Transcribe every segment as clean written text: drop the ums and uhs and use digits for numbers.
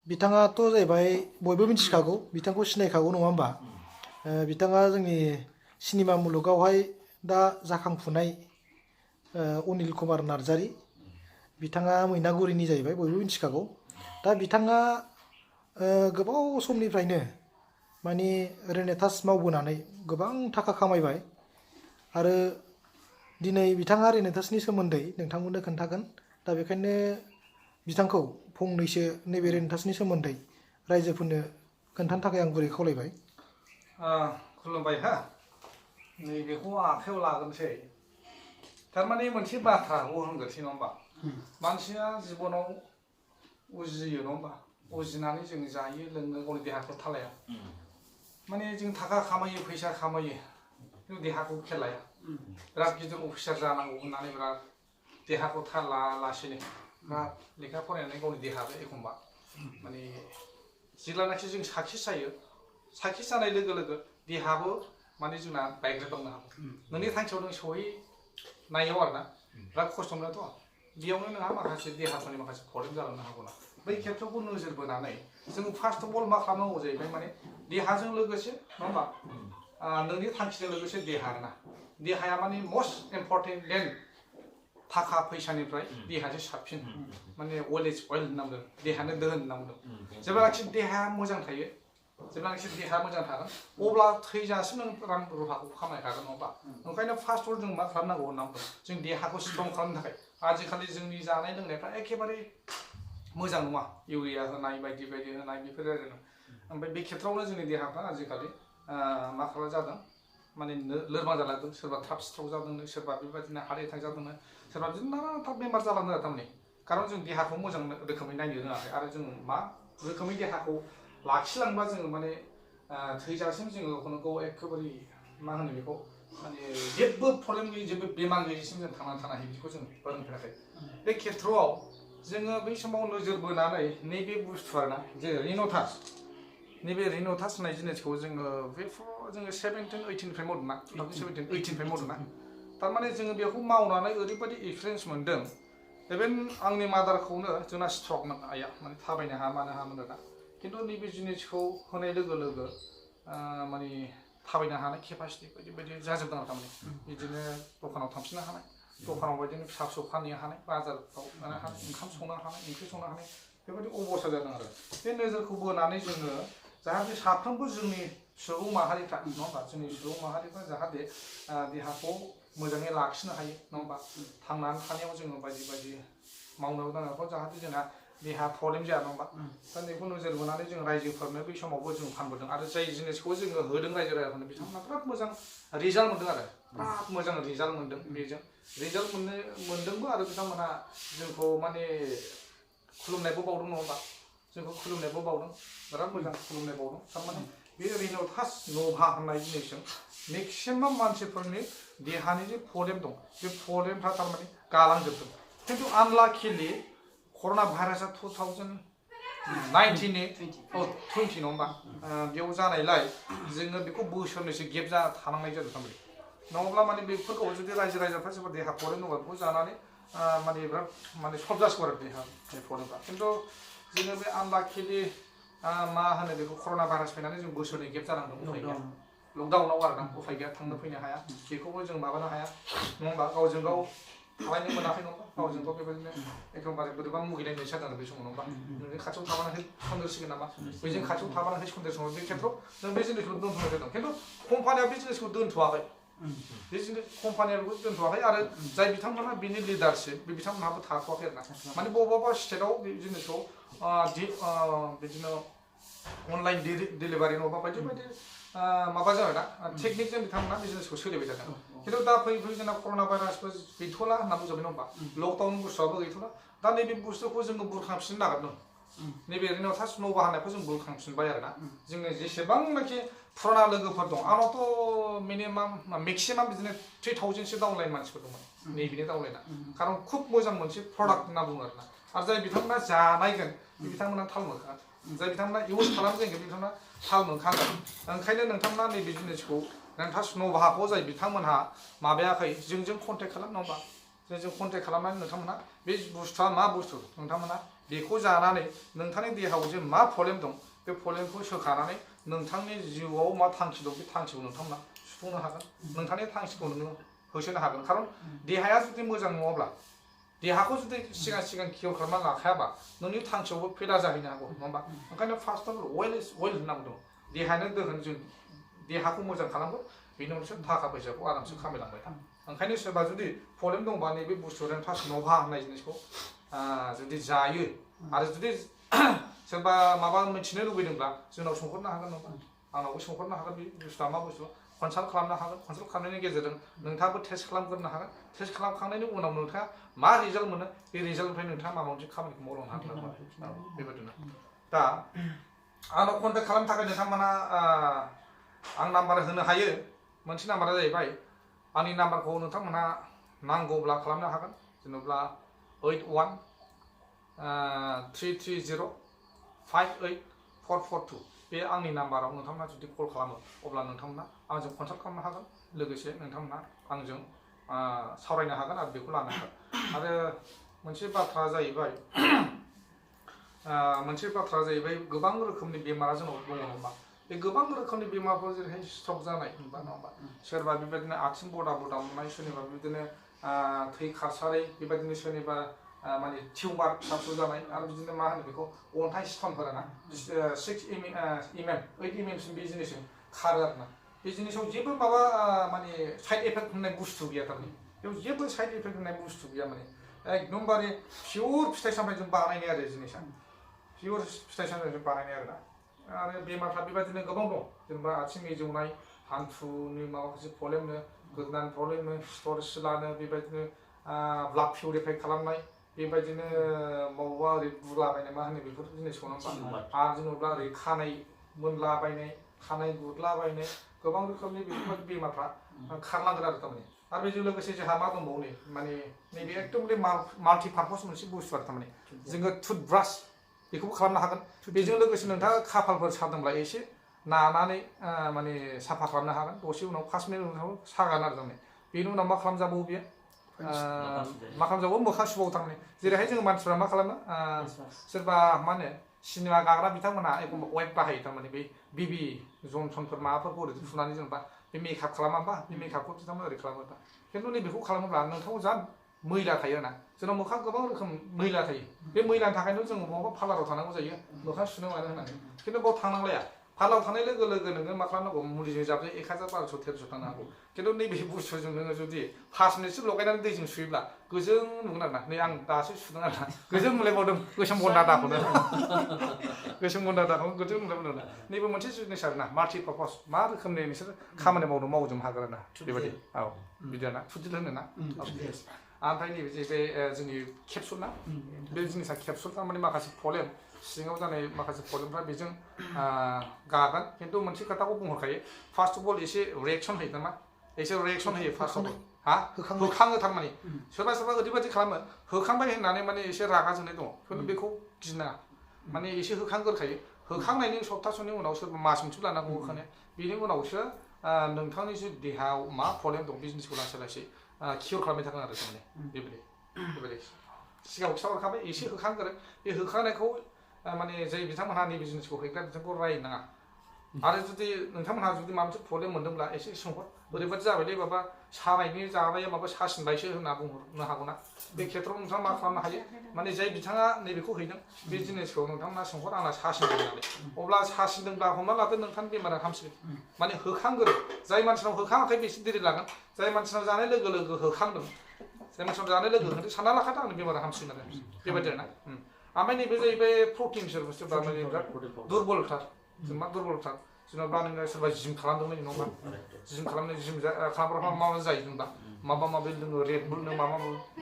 बिथाङाथ' जाहैबाय बयबो मिथिखागौ बिथांखौ सिनायखागौ नङा होमबा बिथाङा जोंनि सिनेमा मुलुगावहाय दा जाखांफुनाय अनिल कुमार नार्जारी बिथाङा मैनागुरिनि जाहैबाय बयबो मिथिखागौ दा बिथाङा गोबाव समनिफ्रायनो माने रेनेटास मावबोनानै गोबां थाखा खामायबाय आरो दिनै बिथाङा रेनेटासनि सोमोन्दै नोंथांमोननो खोन्थागोन दा बेखायनो बिथांखौ फंनैसो नैबे रेनेटासनि सोमोन्दै रायजोफोरनो खोन्थानो थाखाय आं गुरै खावलायबाय। खुलुमबाय हा नैबेखौ आखायाव लागोनसै थारमाने मोनसे बाथ्राखौ होनग्रोसै नङा होमबा मानसिया जिबनाव उजियो नङा होमबा उजिनानै जों जायो लोङो गावनि देहाखौ थालाया माने जों थाखा खामायो फैसा खामायो खिन्थु देहाखौ खेल लाया बिराद गिदिर अफिसार जानांगौ होननानै बिराद देहाखौ थाल लासिनो बिराद लेखा फरायनानै गावनि देहाखौ एखमबा माने जेब्लानाखि जों साक्सेस जायो साक्सेस जानाय लोगो लोगो देहाबो माने जोंना बायग्रोलांनो हागौ नोंनि थांखियाव नों सहैनायाव आरोना बिराद खस्थ' मोनोथ' बेयावनो नोंहा माखासे देहाफोरनि माखासे प्रब्लेम जालांनो हागौ ना बै खेत्रखौ नोजोर बोनानै जों फार्स्ट अफ अल मा खालामनांगौ जाहैबाय माने देहाजों लोगोसे नङा होमबा नोंनि थांखिजों लोगोसे देहा आरोना देहाया माने मस्ट इम्परटेन्ट देन थाखा फैसानिफ्राय देहासो साबसिन माने अइल इज अइल होनना बुंदों देहानो दोहोन होनना बुंदों जेब्लानाखि देहाया मोजां थायो जेब्लानाखि देहाया मोजां थागोन अब्ला थैजासिम नों रां रुफाखौ खामायखागोन नङा होमबा ओंखायनो फार्स्ट अल जों मा खालामनांगौ होनना बुंदों जों देहाखौ स्ट्रं खालामनो थाखाय आजिखालि जोंनि जानाय लोंनायफ्रा एखेबारे मोजां नङा इउरिया होनाय बायदि बायदि होनाय बेफोर आरो ओमफ्राय बे खेत्रआवनो जोंनि देहाफ्रा आजिखालि मा खालाम जादों माने लोरबां जालांदों सोरबा थाब स्ट्रक जादोंनो सोरबा बेबायदिनो हार्ट एटाक जादोंनो सोरबा बिदिनो नाना थाब बेमार जालांदों आरो थारमाने खारन जों देहाखौ मोजां रोखोमै नायनो रोङाखै आरो जों मा रोखोमै देहाखौ लाखिलांबा जोङो माने थैजासिम जोङो गाव एखेबारे मा होनो बेखौ माने जेबो प्रब्लेम गैयै जेबो बेमार गैयैसिम जों थांनानै थानो हायो बिदिखौ जों फोरोंफेराखै बे खेत्रआव जोङो बै समाव नोजोर बोनानै नैबे बुस्थु आरोना जे रिन'टास नैबे रिन'टास होननाय जिनिसखौ जोङो जोङो 17-18निफ्राय मावदों ना 2017-18निफ्राय मावदों ना थारमाने जोङो बेखौ मावनानै ओरैबायदि एक्सपिरियेन्स मोनदों इभेन आंनि मादारखौनो जोंना स्ट्रकमोन आइया माने थाबायनो हाया मानो हायामोन आरोना खिन्थु नैबे जिनिसखौ होनाय लोगो लोगो माने थाबायनो हानाय केपासिटि बायदि बायदि जाजोबदों आरो थारमाने बिदिनो दखानाव थांफिननो हानाय दखानाव बिदिनो फिसा फिसौ फानहैनो हानाय बाजारफ्राव ओंखाम संनो हानाय ओंख्रि संनो हानाय बेबायदि अबस्था जादों आरो बे नोजोरखौ बोनानै जोङो जाहाथे साफ्रोमबो जोंनि सुबुं माहारिफ्रा नङा होमबा जोंनि सुबुं माहारिफ्रा जाहाथे देहाखौ मोजाङै लाखिनो हायो नङा होमबा थांनानै थानायाव जोङो बायदि बायदि मावनो दांनायफ्राव जाहाथे जोंहा देहा प्रब्लेम जाया नङा होमबा दा बेखौ नोजोर बोनानै जों रायजोफोरनो बै समावबो जों फानबोदों आरो जाय जिनिसखौ जोङो होदों रायजो राजाफोरनो बिथांमोना बिराद मोजां रिजाल्ट मोनदों आरो बिराद मोजां रिजाल्ट मोनदों बेजों रिजाल्ट मोनदोंबो आरो बिथांमोनहा जोंखौ माने खुलुमनायबो बावदों नङा होमबा जोंखौ खुलुमनायबो बावदों बिराद मोजां खुलुमनाय बावदों थारमाने बे रिन'टास नभा होननाय जिनिसजों मेक्सिमाम मानसिफोरनि देहानि जे प्रब्लेम दं बे प्रब्लेमफ्रा थारमाने गालांजोबदों खिन्थु आनलाकिलि कर'ना भाइरासआ 2019 नङा होमबा बेयाव जानायलाय जोङो बेखौ बोसोरनैसो गेप जा थानांनाय जादों थारमाने नङाब्ला माने बेफोरखौ जुदि रायजो राजाफ्रा सोरबा देहा प्रब्लेम दंबा बेखौ जानानै माने बिराद माने सल्भ जासिगौ आरो देहानि प्रब्लेमफ्रा खिन्थु जोङो बे आनलाकिलि मा होनो बेखौ कर'ना भाइरास फैनानै जों बोसोरनै गेप जानांदों उफाय गैया लकडाउनाव आरोना उफाय गैया थांनो फैनो हाया बेखौबो जों माबानो हाया नङा होमबा गावजों गाव थाबायनो मोनाखै नङा गावजों गाव बेबायदिनो एकदमबारे बोरैबा मुगैलायनाय जादों आरो बे समाव नङा नोंनि खाथियाव थाबानो सन्देरसिगोन नामा बैजों खाथियाव थाबानो सन्देरसिगोन बे खेत्रआव जों बे जिनिसखौ दोनथ'नाय जादों खिन्थु कम्पानिया बे जिनिसखौ दोनथ'वाखै बे जिनिस कम्पानिया बेखौ दोनथ'वाखै आरो जाय बिथांमोनहा बिनि लिडारशिप बे बिथांमोनहाबो थाथ'वाखै आरोना माने बबेबा स्टेटआव बे जिनिसखौ बिदिनो अनलाइन डिलिभारि नङाबा बायदि बायदि माबा जाबाय ना टेकनिकजों बिथांमोना बिजनेसखौ सोलिबाय थादों खिन्थु दा फैयै फैयै जोंना कर'ना भाइरासबो गैथ'ला होनना बुंजाबाय नङा होमबा लकडाउन बुस्थुआबो गैथ'ला दा नैबे बुस्थुखौ जोङो बुरखांफिननो नागिरदों नैबे रिन'टास नभा होनायखौ जों बुरखांफिनबाय आरोना जोङो जेसेबांनाखि फुराना लोगोफोर दं आंनावथ' मेक्सिमाम बिदिनो 3000सो डाउनलाइन मानसिफोर दंमोन नैबेनि डाउनलाइना खारन खुब मोजां मोनसे प्रडाक्ट होनना बुङो आरोना आरो जाय बिथांमोना जानायगोन बिथांमोना थाल मोनखागोन जाय बिथांमोना इउज खालामगोन बिथांमोना थाल मोनखागोन ओंखायनो नोंथांमोना नैबे जिनिसखौ रिन'टास नभाखौ जाय बिथांमोनहा माबायाखै जोंजों कन्टेक्ट खालाम नङा होमबा जोंजों कन्टेक्ट खालामनानै नोंथांमोना बे बुस्थुआ मा बुस्थु नोंथांमोना बेखौ जानानै नोंथांनि देहायाव जे मा प्रब्लेम दं बे प्रब्लेमखौ सोखानानै नोंथांनि जिउआव मा थांखि दं बे थांखिखौ नोंथांमोना सुफुंनो हागोन नोंथांनि थांखिखौ नोङो होसोनो हागोन खारन देहाया जुदि मोजां नङाब्ला देहाखौ जुदि सिगां कियर खालामना लाखायाबा नोंनि थांखियावबो फेलार जाहैनो हागौ नङा होमबा ओंखायनो first of all well is well होननांगौ दं देहायानो दोहोन जों देहाखौ मोजां खालामगोन बेनि उनावसो थाखा फैसाखौ आरामसे खामायलांबाय था ओंखायनो सोरबा जुदि प्रब्लेम दंबा नैबे बुस्थुजों थास नभा होननाय जिनिसखौ जुदि जायो आरो जुदि सोरबा माबा मिथिनो लुबैदोंब्ला जोंनाव सोंहरनो हागोन नङा आंनावबो सोंहरनो हागोन बे बुस्थुआ मा बुस्थु कनसाल्ट खालामनो हागोन कनसाल्ट खालामनायनि गेजेरजों नोंथाङाबो टेस्ट खालामग्रोनो हागोन टेस्ट खालामखांनायनि उनाव नोंथाङा मा रिजाल्ट मोनो बे रिजाल्टनिफ्राय नोंथाङा माबा मोनसे खामानिखौ मावलांनो हागोन बेबायदिनो दा आंनाव कन्टेक्ट खालामनो थाखाय नोंथांमोना आं नाम्बार होनो हायो मोनसे नाम्बारा जाहैबाय आंनि नाम्बारखौ नोंथांमोनहा नांगौब्ला खालामनो हागोन जेनेबा 81-330-58442 बे आंनि नाम्बाराव नोंथांमोना जुदि कल खालामो अब्ला नोंथांमोना आंजों कन्टाक्ट खालामनो हागोन लोगोसे नोंथांमोना आंजों सावरायनो हागोन आरो बेखौ लानो हागोन आरो मोनसे बाथ्रा जाहैबाय गोबां रोखोमनि बेमारा जोंनाव दङ होनबा बे गोबां रोखोमनि बेमारफोर जेरैहाय स्ट्रक जानाय होनबा नङा होमबा सोरबा बेबायदिनो आथिं बदा मोननाय सोरनिबा बेबायदिनो थै खारसारै बेबायदिनो सोरनिबा माने टिउमार फिसा फिसौ जानाय आरो बिदिनो मा होनो बेखौ अन्थाइ स्टनफोर ना 6 mm 8 mmसिम बे जिनिसजों खारो आरोना बे जिनिसाव जेबो माबा माने साइड इफेक्ट होननाय बुस्थु गैया थारमाने बेयाव जेबो साइड इफेक्ट होननाय बुस्थु गैया माने एकदमबारे पियर फिथाइ सामथाइजों बानायनाय आरो जिनिसा पियर फिथाइ सामथाइजों बानायनाय आरोना आरो बेमारफ्रा बेबायदिनो गोबां दं जेनेबा आथिं मिजौनाय हान्थुनि माखासे प्रब्लेमनो गोदोनानि प्रब्लेमनो सिथर सिलानो बेबायदिनो ब्लाड पिउरिफाइ खालामनाय बेबायदिनो बबावबा ओरै बुलाबायनाय मा होनो बेफोर जिनिसखौ नङा आरो जेनेबा ओरै खानाय मोनलाबायनाय खानाय गुदलाबायनाय गोबां रोखोमनि बेफोरबायदि बेमारफ्रा खारलांगोन आरो थारमाने आरो बेजों लोगोसे जोंहा मा दंबावो नै माने नैबे एकदमबारे माल्टि पार्पस मोनसे बुस्थु आरो थारमाने जोङो टुथब्रास बेखौबो खालामनो हागोन बेजों लोगोसे नोंथाङा खाफालफोर सारदोंब्ला एसे नानानै माने साफा खालामनो हागोन दसे उनाव 5 मिनिट उनाव सागान आरो थारमाने बेनि उनाव मा खालामजाबावो बेयो मा खालामजाबावो मोखां सुबावो थारमाने जेरैहाय जोङो मानसिफ्रा मा खालामो सोरबा मा होनो सिनेमा गाग्रा बिथांमोनहा एखम्बा अइट बाहायो थारमाने बे बिबि जनसनफोर माबाफोरखौ ओरै फुनानै जेनेबा बे मेकआप खालामा होमबा बे मेकआपखौ बिथांमोना ओरै खालामो खिन्थु नैबेखौ खालामोब्ला नोंथांखौ जा मैला थायो ना जोंनाव मोखां गोबां रोखोम मैला थायो बे मैलानि थाखायनो जोङो बहाबा पार्लाराव थानांगौ जायो मोखां सुनो मानो होननानै खिन्थु बाव थांनांलाया पार्लाराव थांनाय लोगो लोगो नोङो मा खालामनांगौ मुलिजों जाबजों 1000-1200-1300 थांनो हागौ खिन्थु नैबे बुस्थुजों नोङो जुदि 5 मिनिटसो लगायनानै दैजों सुयोब्ला गोजों नुगोन आरोना नै आं दासो सुदों आरोना गोजों मोनलायबावदों गोसोम गन्दादाखौनो गोसोम गन्दादाखौनो गोजों मोनलायबावदों नैबे मोनसे जिनिस आरोना माल्टि पार्पस मा रोखोमनि नोंसोर खामानि मावजोबनो हागोन आरोना बेबायदि औ बिदि आरोना फुजिल होनो ना ओमफ्राय नैबे जे बे जोंनि केपसुल ना बे जिनिसा केपसुल थारमाने माखासे प्रब्लेम सिङाव जानाय माखासे प्रब्लेमफ्रा बेजों गागोन खिन्थु मोनसे खोथाखौ बुंहरखायो फार्स्ट अफ अल एसे रिएक्सन होयो नामा एसे रिएक्सन होयो फार्स्ट अफ अल होखाङो थारमाने सोरबा ओरैबायदि खालामो होखांबाय होननानै माने एसे रागा जोंनाय दङ खिन्थु बेखौ गिनाङा माने एसे होखांग्रोखायो होखांनायनि सप्तासेनि उनाव सोरबा मास मोनसे लानांगौ होखानाया बेनि उनावसो नोंथांनि जे देहायाव मा प्रब्लेम दं बे जिनिसखौ लासै लासै कियर खालामबाय थागोन आरो थारमाने बेबायदि सिगाङाव खिथाहरखाबाय एसे होखांग्रो बे होखांनायखौ माने जाय बिथांमोनहा नैबे जिनिसखौ हैग्रा बिथांखौ रायनाङा आरो जुदि नोंथांमोनहा जुदि माबा मोनसे प्रब्लेम मोनदोंब्ला एसे सोंहर ओरैबायदि जाबायलै माबा सानायनि जानाया माबा सासिनबायसो होनना बुंहरनो हागौ ना बे खेत्रआव नोंथाङा मा खालामनो हायो माने जाय बिथाङा नैबेखौ हैदों बे जिनिसखौ नोंथांमोना सोंहर आंना सासिनदों होननानै अब्ला सासिनदोंब्ला हमना लादो नोंथांनि बेमारा हामसिगोन माने होखांग्रो जाय मानसिनाव होखाङाखै बेसे देरि लागोन जाय मानसिनाव जानाय लोगो लोगो होखांदों जाय मानसिनाव जानाय लोगो लोगो सानना लाखादों आंनि बेमारा हामसिगोन आरो बेबायदि आरोना ओमफ्राय नैबे जाहैबाय प्रटिनसोर बुस्थुफ्रा माने बिराद दुरबलथार जेनेबा दुरबलथार जेनेबा नोङो सोरबा जिम खालामदोंमोन नङा जिम खालामनो जिम खालामग्राफ्रा मा जायो जेनेबा माबा माबि लोङो रेडबुल नो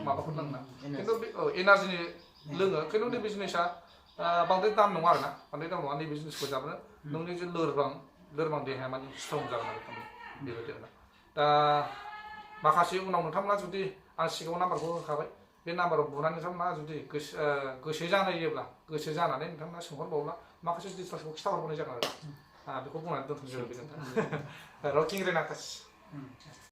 माबाफोर लोङो खिन्थु बे एनार्जिनि लोङो खिन्थु नैबे जिनिसा बांद्राय दाम नङा आरोना बांद्राय दाम नङा नैबे जिनिसखौ जाब्लानो नोंनि जे लोरबां देहाया माने स्ट्रं जागोन आरो बेबायदि आरोना दा माखासे उनाव नोंथांमोना जुदि आं सिगाङाव नाम्बारखौ होखाबाय बे नाम्बाराव बुनानै नोंथांमोना जुदि गोसो जानायोब्ला गोसो जानानै नोंथांमोना सोंहरबावब्ला माखासे डिटेल्सखौ खिथाहरबावनाय जागोन आरो बेखौ बुंनानै दोनथ'नोसै गोजोन्थों रकिं रेनाकास